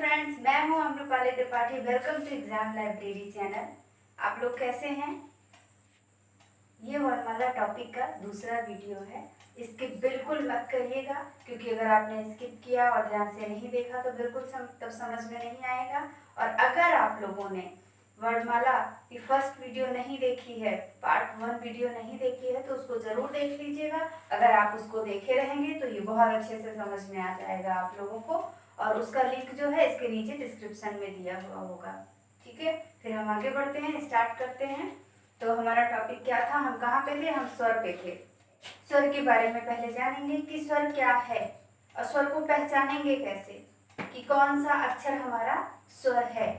Friends, मैं हूं Amrapali Tripathi. Welcome to exam library channel. आप लोग कैसे हैं? ये वर्णमाला टॉपिक का दूसरा वीडियो है। स्किप बिल्कुल मत करिएगा, क्योंकि अगर आपने स्किप किया और ध्यान से नहीं देखा तो बिल्कुल तब समझ में नहीं आएगा। और अगर आप लोगों ने वर्णमाला की फर्स्ट वीडियो नहीं देखी है, पार्ट 1 वीडियो नहीं देखी है, तो उसको जरूर देख लीजिएगा। अगर आप उसको देखे रहेंगे तो ये बहुत अच्छे से समझ में आ जाएगा आप लोगों को। और उसका लिंक जो है इसके नीचे डिस्क्रिप्शन में दिया हुआ होगा। ठीक है, फिर हम आगे बढ़ते हैं, स्टार्ट करते हैं। तो हमारा टॉपिक क्या था, हम कहाँ पे थे? हम स्वर पे थे। स्वर के बारे में पहले जानेंगे कि स्वर क्या है और स्वर को पहचानेंगे कैसे, कि कौन सा अक्षर हमारा स्वर है।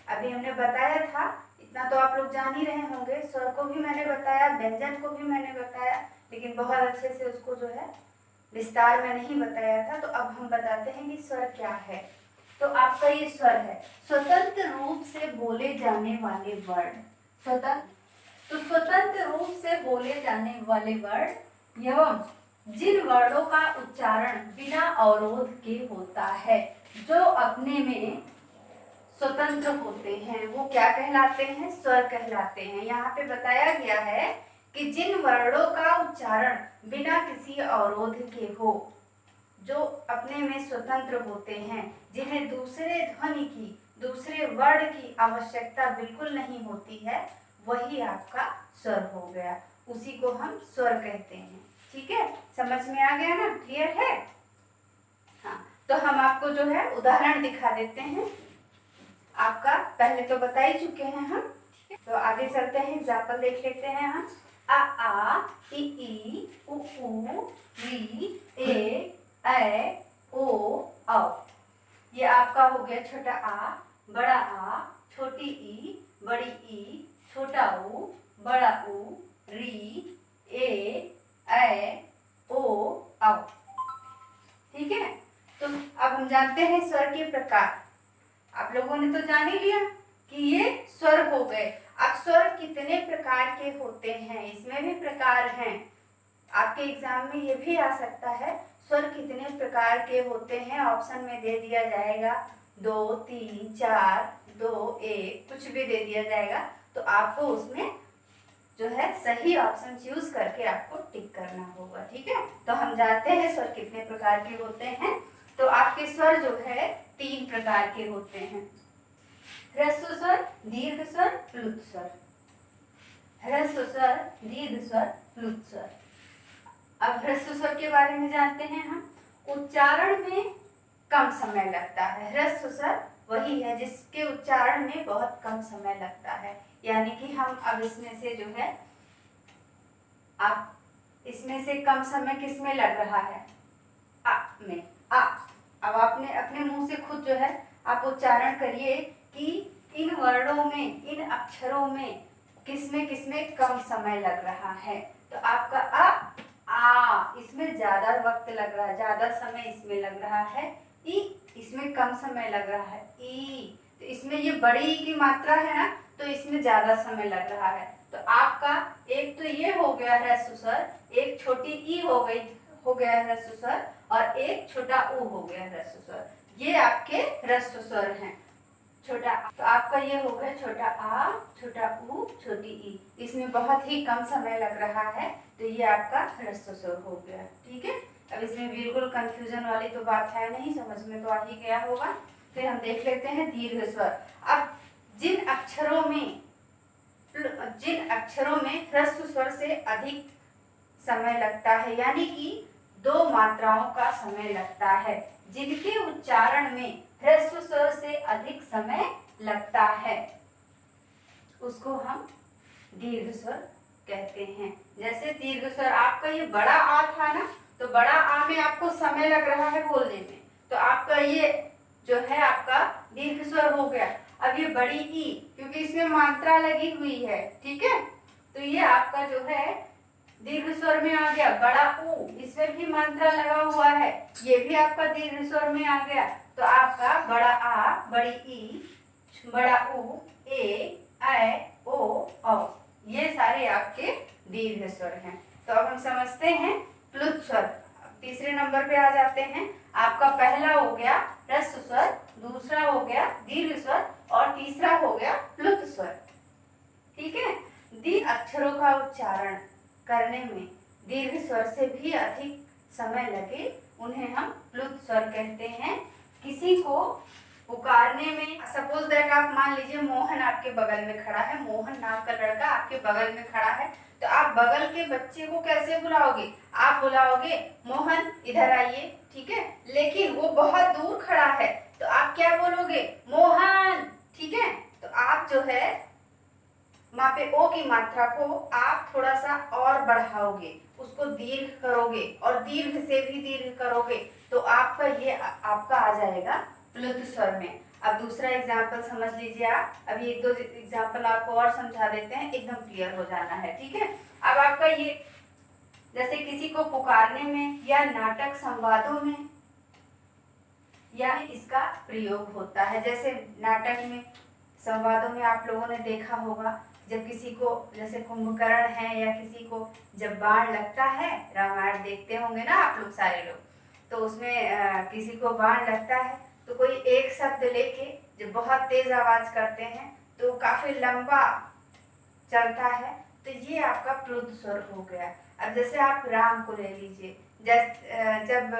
अभी हमने बताया था, इतना तो आप लोग जान ही रहे होंगे। स्वर को भी मैंने बताया, व्यंजन को भी मैंने बताया, लेकिन बहुत अच्छे से उसको जो है विस्तार में नहीं बताया था। तो अब हम बताते हैं कि स्वर क्या है। तो आपका ये स्वर है, स्वतंत्र रूप से बोले जाने वाले वर्ड। स्वतंत्र रूप से बोले जाने वाले वर्ड एवं जिन वर्णों का उच्चारण बिना अवरोध के होता है, जो अपने में स्वतंत्र होते हैं, वो क्या कहलाते हैं? स्वर कहलाते हैं। यहाँ पे बताया गया है कि जिन वर्णों का उच्चारण बिना किसी अवरोध के हो, जो अपने में स्वतंत्र होते हैं, जिन्हें दूसरे ध्वनि की, दूसरे वर्ण की आवश्यकता बिल्कुल नहीं होती है, वही आपका स्वर हो गया। उसी को हम स्वर कहते हैं। ठीक है, समझ में आ गया ना? क्लियर है? हाँ, तो हम आपको जो है उदाहरण दिखा देते हैं। आपका पहले तो बता ही चुके हैं हम। तो आगे चलते हैं, एग्जाम्पल देख लेते हैं हम। आ इ उ री ए ओ औ। ये आपका हो गया छोटा आ, बड़ा आ, छोटी ई, बड़ी ई, छोटा ऊ, बड़ा ऊ, री ए ओ औ। ठीक है, तो अब हम जानते हैं स्वर के प्रकार। आप लोगों ने तो जान ही लिया कि ये स्वर हो गए। अब स्वर कितने प्रकार के होते हैं, इसमें भी प्रकार हैं। आपके एग्जाम में ये भी आ सकता है, स्वर कितने प्रकार के होते हैं, ऑप्शन में दे दिया जाएगा 2, 3, 4, 2, 1, कुछ भी दे दिया जाएगा। तो आपको उसमें जो है सही ऑप्शन चूज करके आपको टिक करना होगा। ठीक है, तो हम जानते हैं स्वर कितने प्रकार के होते हैं। तो आपके स्वर जो है 3 प्रकार के होते हैं, ह्रस्व स्वर, दीर्घ स्वर, प्लुत स्वर। ह्रस्व स्वर, दीर्घ स्वर, प्लुत स्वर। अब ह्रस्व स्वर के बारे में जानते हैं हम। उच्चारण में कम समय लगता है। ह्रस्व स्वर वही है जिसके उच्चारण में बहुत कम समय लगता है। यानी कि हम अब इसमें से जो है, आप इसमें से कम समय किस में लग रहा है? आ में। आ। अब आपने अपने मुंह से खुद जो है आप उच्चारण करिए कि इन वर्णों में, इन अक्षरों में किसमें कम समय लग रहा है। तो आपका आ इसमें ज्यादा वक्त लग रहा है, ज्यादा समय इसमें लग रहा है। ई इसमें कम समय लग रहा है। ई तो इसमें ये बड़ी की मात्रा है ना, तो इसमें ज्यादा समय लग रहा है। तो आपका एक तो ये हो गया ह्रस्व स्वर, एक छोटी ई हो गया ह्रस्व स्वर, और एक छोटा ऊ हो गया ह्रस्व स्वर। ये आपके ह्रस्व स्वर हैं। छोटा तो आपका ये हो गया छोटा आ, छोटा ऊ, छोटी ई। इसमें बहुत ही कम समय लग रहा है, तो ये आपका ह्रस्व स्वर हो गया। ठीक है, अब इसमें बिल्कुल कंफ्यूजन वाली तो बात है नहीं, समझ में तो आ ही गया होगा। फिर हम देख लेते हैं दीर्घ स्वर। अब जिन अक्षरों में ह्रस्व स्वर से अधिक समय लगता है, यानी कि 2 मात्राओं का समय लगता है, जिनके उच्चारण में ह्रस्व स्वर से अधिक समय लगता है, उसको हम दीर्घ स्वर कहते हैं। जैसे दीर्घ स्वर, आपका ये बड़ा आ था ना, तो बड़ा आ में आपको समय लग रहा है बोलने में, तो आपका ये जो है आपका दीर्घ स्वर हो गया। अब ये बड़ी ई, क्योंकि इसमें मात्रा लगी हुई है, ठीक है, तो ये आपका जो है दीर्घ स्वर में आ गया। बड़ा ऊ, इसमें भी मात्रा लगा हुआ है, ये भी आपका दीर्घ स्वर में आ गया। तो आपका बड़ा आ, बड़ी ई, बड़ा ऊ, ए ओ औ, ये सारे आपके दीर्घ स्वर हैं। तो अब हम समझते हैं प्लुत स्वर। तीसरे नंबर पे आ जाते हैं। आपका पहला हो गया ह्रस्व स्वर, दूसरा हो गया दीर्घ स्वर और तीसरा हो गया प्लुत स्वर। ठीक है, दीर्घ अक्षरों का उच्चारण करने में दीर्घ स्वर से भी अधिक समय लगे उन्हें हम प्लुत स्वर कहते हैं। किसी को पुकारने में, सपोज दैट आप मान लीजिए मोहन आपके बगल में खड़ा है, मोहन नाम का लड़का आपके बगल में खड़ा है, तो आप बगल के बच्चे को कैसे बुलाओगे? आप बुलाओगे मोहन इधर आइए, ठीक है, लेकिन वो बहुत दूर खड़ा है तो आप क्या बोलोगे? मोहन। ठीक है, तो आप जो है वहां पे ओ की मात्रा को आप थोड़ा सा और बढ़ाओगे, उसको दीर्घ करोगे और दीर्घ से भी दीर्घ करोगे तो आपका ये आपका आ जाएगा प्लुत स्वर में। अब दूसरा एग्जाम्पल समझ लीजिए आप, अभी एक दो एग्जाम्पल आपको और समझा देते हैं, एकदम क्लियर हो जाना है। ठीक है, अब आपका ये जैसे किसी को पुकारने में या नाटक संवादों में या इसका प्रयोग होता है। जैसे नाटक में, संवादों में आप लोगों ने देखा होगा जब किसी को, जैसे कुंभकर्ण है या किसी को जब बाण लगता है, रामायण देखते होंगे ना आप लोग सारे लोग, तो उसमें किसी को बाण लगता है तो कोई एक शब्द लेके जब बहुत तेज आवाज करते हैं तो काफी लंबा चलता है, तो ये आपका प्लुत स्वर हो गया। अब जैसे आप राम को ले लीजिए, जब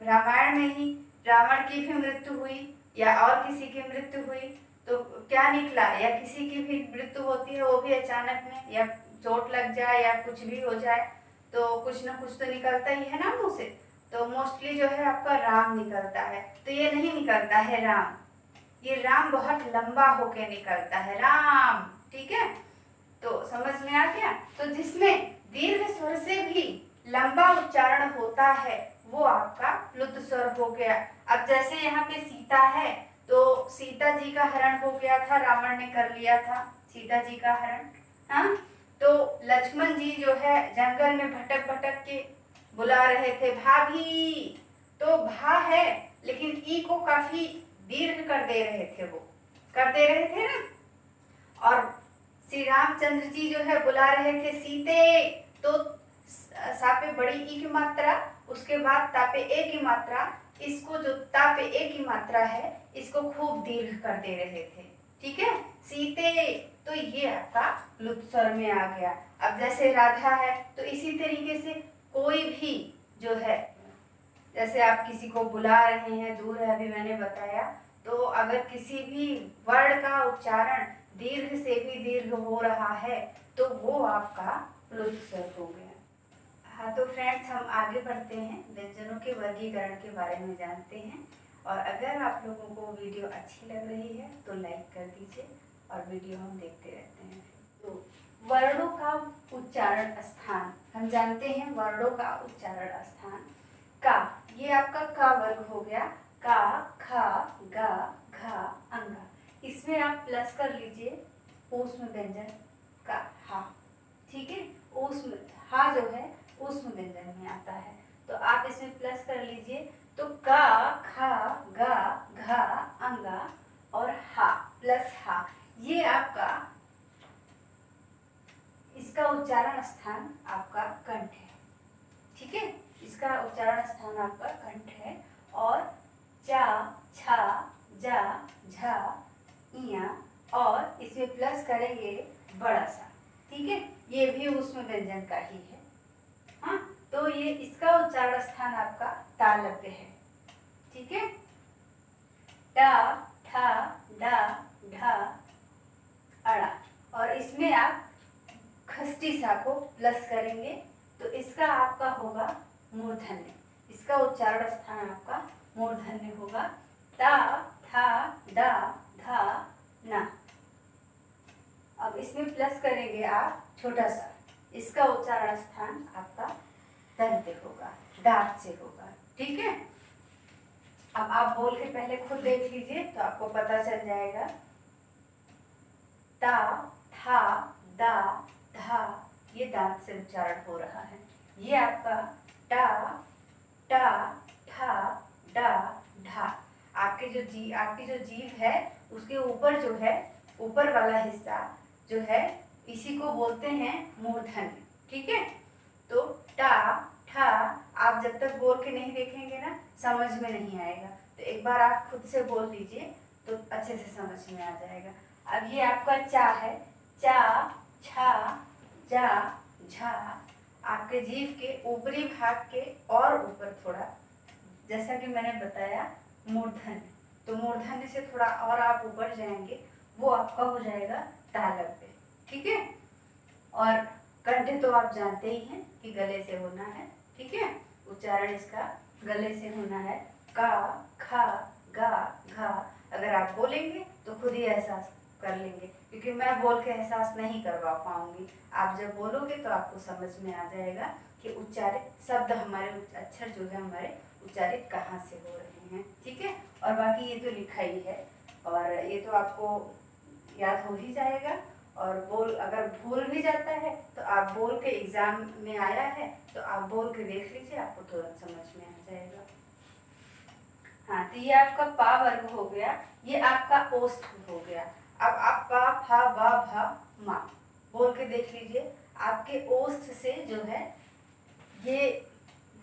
रामायण में ही रावण की भी मृत्यु हुई या और किसी की मृत्यु हुई तो क्या निकला, या किसी की भी मृत्यु होती है वो भी अचानक में, या चोट लग जाए या कुछ भी हो जाए तो कुछ ना कुछ तो निकलता ही है ना मुंह से, तो मोस्टली जो है आपका राम निकलता है। तो ये नहीं निकलता है राम, ये राम बहुत लंबा होके निकलता है, राम। ठीक है, तो समझ में आ गया। तो जिसमें दीर्घ स्वर से भी लंबा उच्चारण होता है वो आपका प्लुत स्वर हो गया। अब जैसे यहाँ पे सीता है तो सीता जी का हरण हो गया था, रावण ने कर लिया था सीता जी का हरण। हाँ, तो लक्ष्मण जी जो है जंगल में भटक भटक के बुला रहे थे भाभी, तो भा है लेकिन ई को काफी दीर्घ कर दे रहे थे, वो कर दे रहे थे ना। और श्री रामचंद्र जी जो है बुला रहे थे सीते, तो सापे बड़ी ई की मात्रा, उसके बाद तापे ए की मात्रा, इसको जो तापे ए की मात्रा है इसको खूब दीर्घ कर दे रहे थे। ठीक है, सीते, तो ये आपका प्लुत स्वर में आ गया। अब जैसे राधा है तो इसी तरीके से कोई भी जो है, जैसे आप किसी को बुला रहे हैं, दूर है अभी मैंने बताया, तो अगर किसी भी वर्ड का उच्चारण दीर्घ से भी दीर्घ हो रहा है तो वो आपका प्लुत स्वर हो गया। हाँ, तो फ्रेंड्स हम आगे बढ़ते हैं, व्यंजनों के वर्गीकरण के बारे में जानते हैं। और अगर आप लोगों को वीडियो अच्छी लग रही है तो लाइक कर दीजिए और वीडियो हम देखते रहते हैं। तो वर्णों का उच्चारण स्थान हम जानते हैं, वर्णों का उच्चारण स्थान का, ये आपका का वर्ग हो गया, का, खा, गा, घा, अंगा। इसमें आप प्लस कर लीजिए ऊष्म व्यंजन का हा। ठीक है, ऊष्म हा जो है ऊष्म व्यंजन में आता है, तो आप इसमें प्लस कर लीजिए। तो का, खा, गा, घा, अंगा और हा प्लस हा, ये आपका, इसका उच्चारण स्थान आपका कंठ है। ठीक है, इसका उच्चारण स्थान आपका कंठ है। और चा, छा, जा, झा, इया और इसमें प्लस करेंगे बड़ा सा। ठीक है, ये भी ऊष्म व्यंजन का ही है। हाँ, तो ये इसका उच्चारण स्थान आपका तालव्य है। ठीक है, टा, ठा, डा, ढा, अड़ा, और इसमें आप खष्टी सा को प्लस करेंगे तो इसका आपका होगा मूर्धन्य, इसका उच्चारण स्थान आपका मूर्धन्य होगा। ता, था, डा, धा, ना। अब इसमें प्लस करेंगे आप छोटा सा, इसका उच्चारण स्थान आपका दंत होगा, दांत से होगा। ठीक है, अब आप बोल के पहले खुद देख लीजिए तो आपको पता चल जाएगा। ता, था, दा, धा, ये दांत से उच्चारण हो रहा है। ये आपका टा, टा, ठा, डा, ढा, आपकी जो जीभ है उसके ऊपर जो है, ऊपर वाला हिस्सा जो है इसी को बोलते हैं मूर्धन्य। ठीक है, तो टा, ठा, आप जब तक बोल के नहीं देखेंगे ना समझ में नहीं आएगा, तो एक बार आप खुद से बोल लीजिए तो अच्छे से समझ में आ जाएगा। अब ये आपका चा है, चा, छा, जा, झा। आपके जीभ के ऊपरी भाग के और ऊपर थोड़ा, जैसा कि मैंने बताया मूर्धन्य, तो मूर्धन्य से थोड़ा और आप ऊपर जाएंगे, वो आपका हो जाएगा तालव्य। ठीक है। और कंठे तो आप जानते ही हैं कि गले से होना है। ठीक है। उच्चारण इसका गले से होना है। का, खा, गा, घा। अगर आप बोलेंगे तो खुद ही एहसास कर लेंगे, क्योंकि मैं बोल के एहसास नहीं करवा पाऊंगी। आप जब बोलोगे तो आपको समझ में आ जाएगा कि उच्चारित शब्द हमारे, अक्षर जो है हमारे उच्चारित कहाँ से हो रहे हैं। ठीक है। और बाकी ये तो लिखा ही है, और ये तो आपको याद हो ही जाएगा। और बोल, अगर भूल भी जाता है तो आप बोल के, एग्जाम में आया है तो आप बोल के देख लीजिए, आपको तुरंत समझ में आ जाएगा। हाँ, तो ये आपका पा वर्ग हो गया, ये आपका ओष्ठ हो गया। अब आप पा, फा, बा, भा, मा बोल के देख लीजिए। आपके ओष्ठ से जो है, ये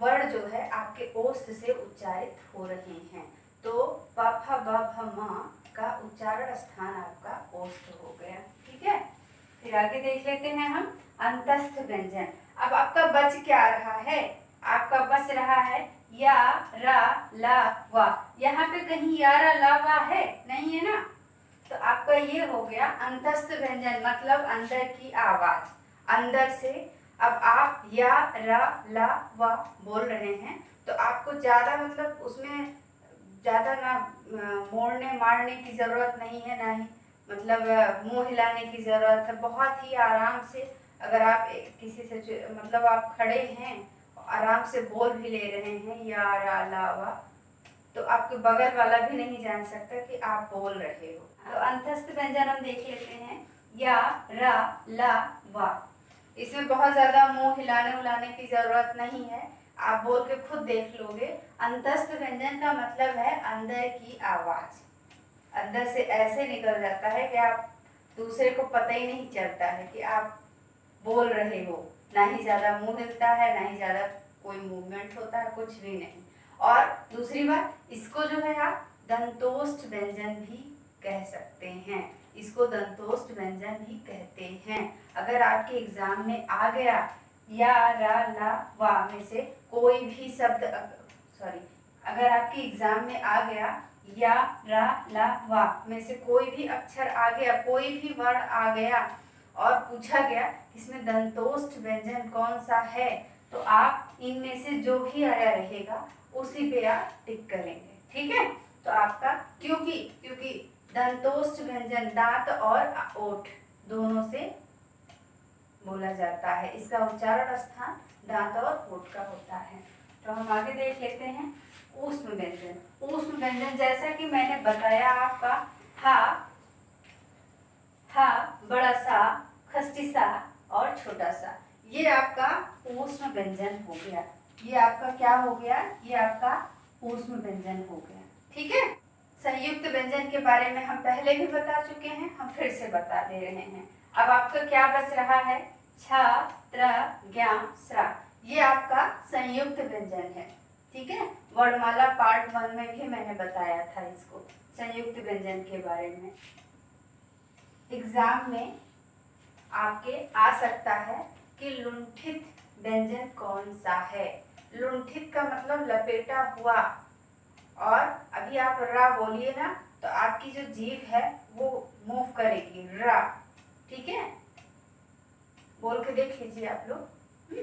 वर्ण जो है आपके ओष्ठ से उच्चारित हो रहे हैं। तो पा, फा, बा, भा, मा का उच्चारण स्थान आपका ओष्ठ हो गया। ठीक है। फिर आगे देख लेते हैं हम अंतस्थ व्यंजन। अब आपका बच क्या रहा है? आपका बच रहा है या, रा, ला, वा। यहाँ पे कहीं या, रा, ला, वा है नहीं, है ना? तो आपका ये हो गया अंतस्थ व्यंजन, मतलब अंदर की आवाज, अंदर से। अब आप या, रा, ला, वा बोल रहे हैं तो आपको ज्यादा, मतलब उसमें ज्यादा ना मोड़ने मारने की जरूरत नहीं है, ना ही मतलब मुंह हिलाने की जरूरत है। बहुत ही आराम से, अगर आप किसी से, मतलब आप खड़े हैं, आराम से बोल भी ले रहे हैं या, रा, ला, वा, तो आपके बगल वाला भी नहीं जान सकता कि आप बोल रहे हो। तो अंतस्थ व्यंजन हम देख लेते हैं, या, रा, ला, वा। इसमें बहुत ज्यादा मुंह हिलाने उलाने की जरूरत नहीं है, आप बोल के खुद देख लोगे। अंतस्थ व्यंजन का मतलब है अंदर की आवाज, अंदर से ऐसे निकल जाता है कि आप, दूसरे को पता ही नहीं चलता है कि आप बोल रहे हो। ना ही ज्यादा मुंह हिलता है, ना ही ज्यादा कोई मूवमेंट होता है, कुछ भी नहीं। और दूसरी बात, इसको जो है आप दंतोष्ठ व्यंजन भी कह सकते हैं, इसको दंतोष्ठ व्यंजन भी कहते हैं। अगर आपके एग्जाम में आ गया या, रा, ला, वा में से कोई भी शब्द, सॉरी, अगर आपके एग्जाम में आ गया या, रा, ला, वा में से कोई भी अक्षर आ गया, कोई भी वर्ण आ गया और पूछा गया इसमें दंतोष्ठ व्यंजन कौन सा है, तो आप इनमें से जो भी आया रहेगा उसी पे आप टिक करेंगे। ठीक है। तो आपका, क्योंकि दंतोष्ठ व्यंजन दांत और ओठ दोनों से बोला जाता है, इसका उच्चारण स्थान दांत और ओठ का होता है। तो हम आगे देख लेते हैं ऊष्म व्यंजन। ऊष्म व्यंजन जैसा कि मैंने बताया आपका हा, हा, बड़ा सा, खस्ती सा और छोटा सा, ये आपका ऊष्म व्यंजन हो गया। ये आपका क्या हो गया? ये आपका ऊष्म व्यंजन हो गया। ठीक है। संयुक्त व्यंजन के बारे में हम पहले भी बता चुके हैं, हम फिर से बता दे रहे हैं। अब आपका क्या बच रहा है? छ, त्र, ज्ञ, स्र। ये आपका संयुक्त व्यंजन है। ठीक है। वर्णमाला पार्ट 1 में भी मैंने बताया था इसको, संयुक्त व्यंजन के बारे में। एग्जाम में आपके आ सकता है कि लुंठित व्यंजन कौन सा है। लुंठित का मतलब लपेटा हुआ, और अभी आप रा बोलिए ना तो आपकी जो जीभ है वो मूव करेगी, रा। ठीक है। बोल के देख लीजिए आप लोग।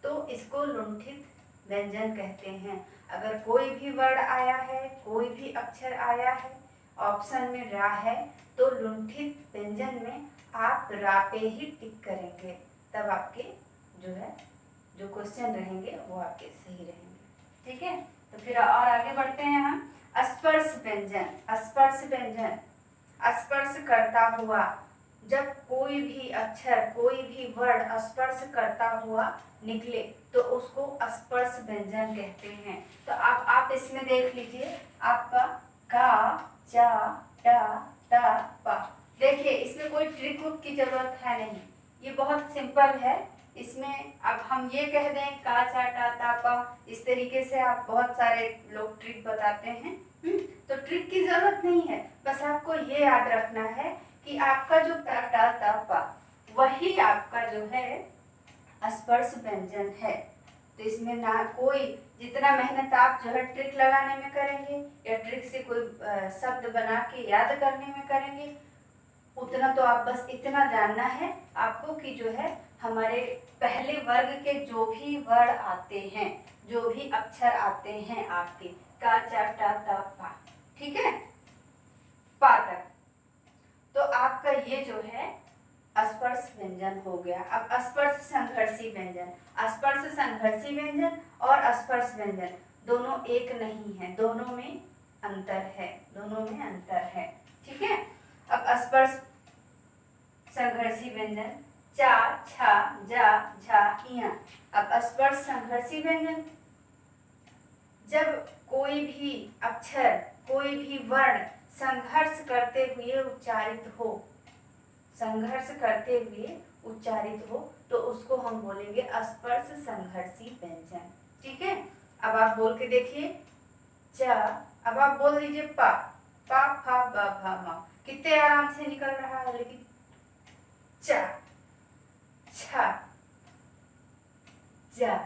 तो इसको लुंठित व्यंजन कहते हैं। अगर कोई भी वर्ड आया है, कोई भी अक्षर आया है, ऑप्शन में रा है, तो लुंठित व्यंजन में आप रा पे ही टिक करेंगे, तब आपके जो है, जो क्वेश्चन रहेंगे वो आपके सही रहेंगे। ठीक है। तो फिर और आगे बढ़ते हैं हम। स्पर्श व्यंजन। स्पर्श व्यंजन, स्पर्श करता हुआ, जब कोई भी अक्षर, कोई भी वर्ड स्पर्श करता हुआ निकले तो उसको स्पर्श व्यंजन कहते हैं। तो आप इसमें देख लीजिए, आपका का, चा, टा, ता, पा। देखिए इसमें कोई ट्रिक की जरूरत है नहीं, ये बहुत सिंपल है। इसमें अब हम ये कह दें का, चा, टा, ता, पा, इस तरीके से आप बहुत सारे लोग ट्रिक बताते हैं, तो ट्रिक की जरूरत नहीं है। बस ये याद रखना है कि आपका जो टा टा ता पा वही आपका जो है स्पर्श व्यंजन है। तो इसमें ना कोई जितना मेहनत आप जो है ट्रिक लगाने में करेंगे या ट्रिक से कोई शब्द बना के याद करने में करेंगे, उतना तो आप बस इतना जानना है आपको कि जो है हमारे पहले वर्ग के जो भी वर्ण आते हैं, जो भी अक्षर आते हैं आपके का चा टा ता पा, ठीक है, पा तक, तो आपका ये जो है स्पर्श व्यंजन हो गया। अब स्पर्श संघर्षी व्यंजन, स्पर्श संघर्षी व्यंजन और स्पर्श व्यंजन दोनों एक नहीं है, दोनों में अंतर है, दोनों में अंतर है, ठीक है। अब स्पर्श संघर्षी व्यंजन चा छा जा झा इया। अब स्पर्श संघर्षी व्यंजन, जब कोई भी अक्षर कोई भी वर्ण संघर्ष करते हुए उच्चारित हो, संघर्ष करते हुए उच्चारित हो तो उसको हम बोलेंगे स्पर्श संघर्षी व्यंजन, ठीक है। अब आप बोल के देखिए चा, अब आप बोल दीजिए पा, पा फा बा भा मा, कितने आराम से निकल रहा है, लेकिन चा छा जा,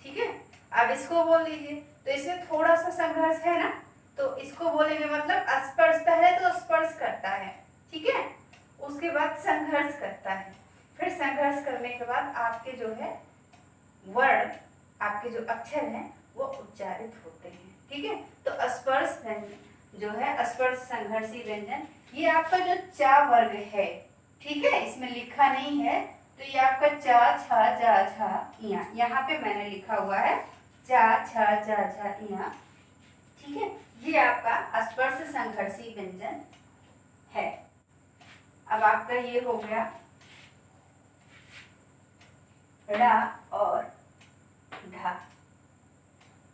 ठीक है। अब इसको बोल लीजिए तो इसमें थोड़ा सा संघर्ष है ना, तो इसको बोलेंगे मतलब स्पर्श, पहले तो स्पर्श करता है, ठीक है, उसके बाद संघर्ष करता है, फिर संघर्ष करने के बाद आपके जो है वर्ण, आपके जो अक्षर हैं वो उच्चारित होते हैं, ठीक है। तो स्पर्श व्यंजन जो है स्पर्श संघर्षी व्यंजन, ये आपका जो चा वर्ग है, ठीक है, इसमें लिखा नहीं है तो ये आपका चा छा जा झा इया, यहाँ पे मैंने लिखा हुआ है चा छा जा झा इया, ठीक है, ये आपका स्पर्श संघर्षी व्यंजन है। अब आपका ये हो गया ड़ा और ढा,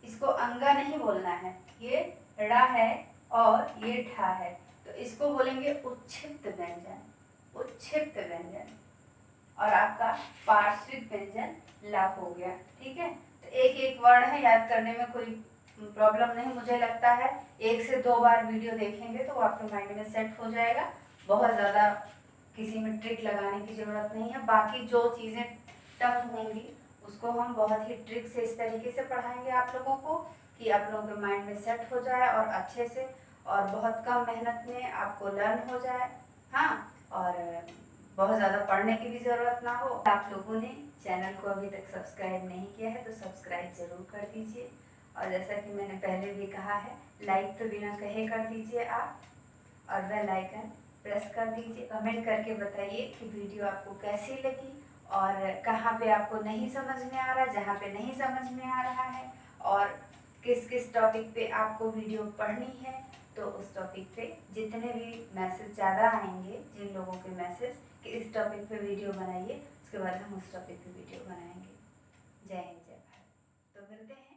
इसको अंगा नहीं बोलना है, ये ड़ा है और ये ढा है, तो इसको बोलेंगे उच्छिप्त व्यंजन, उच्छिप्त व्यंजन, और आपका पार्श्विक व्यंजन ला हो गया, ठीक है। तो एक एक वर्ण है, याद करने में कोई प्रॉब्लम नहीं मुझे लगता है, 1 से 2 बार वीडियो देखेंगे तो आपके माइंड में सेट हो जाएगा, बहुत ज़्यादा किसी में ट्रिक लगाने की ज़रूरत नहीं है। बाकी जो चीज़ें टफ होंगी उसको हम बहुत ही ट्रिक से इस तरीके से पढ़ाएंगे आप लोगों को कि आप लोगों के माइंड में सेट हो जाए और अच्छे से और बहुत कम मेहनत में आपको लर्न हो जाए, हाँ, और बहुत ज़्यादा पढ़ने की भी ज़रूरत ना हो। आप लोगों ने चैनल को अभी तक सब्सक्राइब नहीं किया है तो सब्सक्राइब ज़रूर कर दीजिए, और जैसा कि मैंने पहले भी कहा है लाइक तो बिना कहे कर दीजिए आप, और बेल आइकन प्रेस कर दीजिए। कमेंट करके बताइए कि वीडियो आपको कैसी लगी और कहाँ पे आपको नहीं समझ में आ रहा, जहाँ पे नहीं समझ में आ रहा है, और किस किस टॉपिक पे आपको वीडियो पढ़नी है, तो उस टॉपिक पे जितने भी मैसेज ज़्यादा आएंगे, जिन लोगों के मैसेज कि इस टॉपिक पे वीडियो बनाइए, उसके बाद हम उस टॉपिक पे वीडियो बनाएंगे। जय हिंद, जय भारत। तो मिलते हैं।